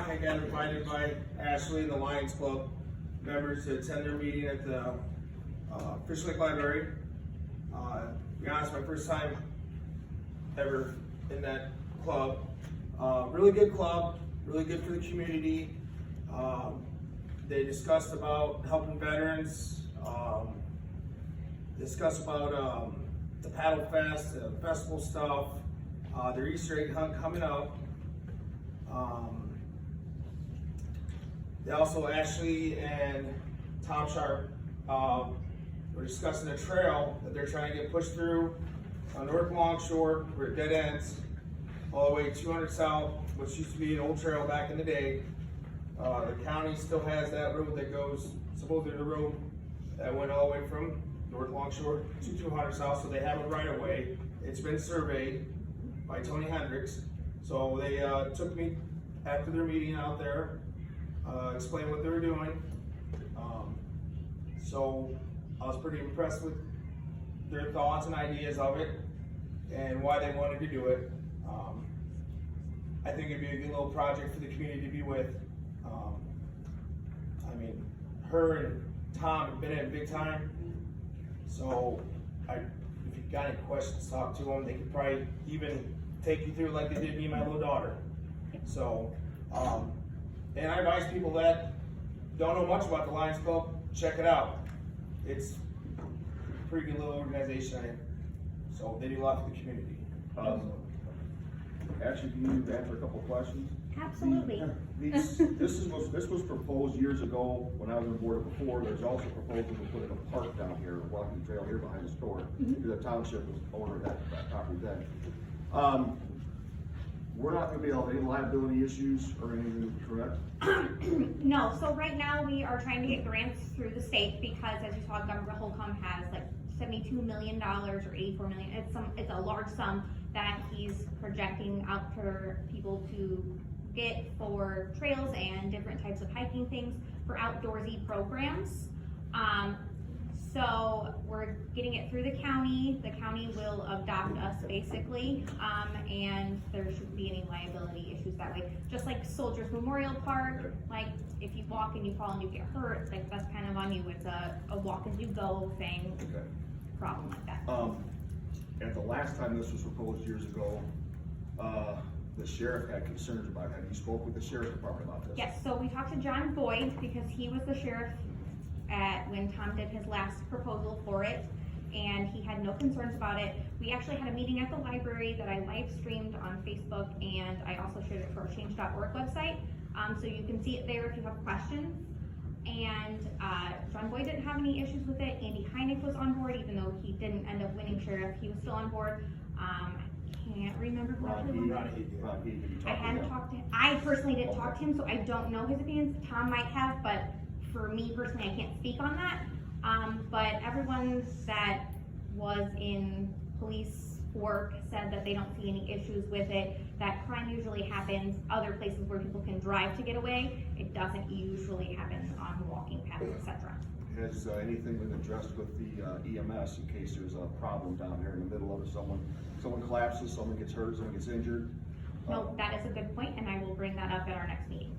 I got invited by Ashley and the Lions Club members to attend their meeting at the Fish Lake Library. To be honest, my first time ever in that club. Really good club, really good for the community. They discussed about helping veterans, discussed about the Paddle Fest, the festival stuff, their Easter egg hunt coming up. They also, Ashley and Tom Sharp, were discussing a trail that they're trying to get pushed through on North Longshore, where it dead ends, all the way 200 South, which used to be an old trail back in the day. The county still has that road that goes, supposedly the road that went all the way from North Longshore to 200 South, so they have it right away. It's been surveyed by Tony Hendricks. So they took me after their meeting out there, explained what they were doing. So I was pretty impressed with their thoughts and ideas of it and why they wanted to do it. I think it'd be a good little project for the community to be with. I mean, her and Tom have been in big time. So if you got any questions, talk to them. They could probably even take you through like they did me and my little daughter. So, and I advise people that don't know much about the Lions Club, check it out. It's a pretty good little organization, so they do a lot for the community. Actually, can you answer a couple of questions? Absolutely. This was proposed years ago when I was on the board before. There's also a proposal to put in a park down here, a walking trail here behind the store. The township was owner of that property then. We're not gonna be able to have any liability issues or anything, correct? No, so right now we are trying to get grants through the state because as you saw, Governor Holcomb has like $72 million or $84 million. It's a large sum that he's projecting out for people to get for trails and different types of hiking things for outdoorsy programs. So we're getting it through the county. The county will adopt us basically, and there shouldn't be any liability issues that way. Just like Soldiers Memorial Park, like if you walk and you fall and you get hurt, like that's kind of on you. It's a walk as you go thing, problem like that. At the last time this was proposed years ago, the sheriff had concerns about it. Have you spoke with the sheriff's department about this? Yes, so we talked to John Boyd because he was the sheriff when Tom did his last proposal for it, and he had no concerns about it. We actually had a meeting at the library that I live streamed on Facebook, and I also shared it for our change.org website, so you can see it there if you have questions. And John Boyd didn't have any issues with it. Andy Heineck was on board, even though he didn't end up winning sheriff. He was still on board. Can't remember who Ron Heed, I hadn't talked to him. I personally didn't talk to him, so I don't know his opinions. Tom might have, but for me personally, I can't speak on that. But everyone that was in police work said that they don't see any issues with it, that crime usually happens other places where people can drive to get away. It doesn't usually happen on walking paths, etc. Has anything been addressed with the EMS in case there's a problem down there in the middle of it? Someone collapses, someone gets hurt, someone gets injured? No, that is a good point, and I will bring that up at our next meeting.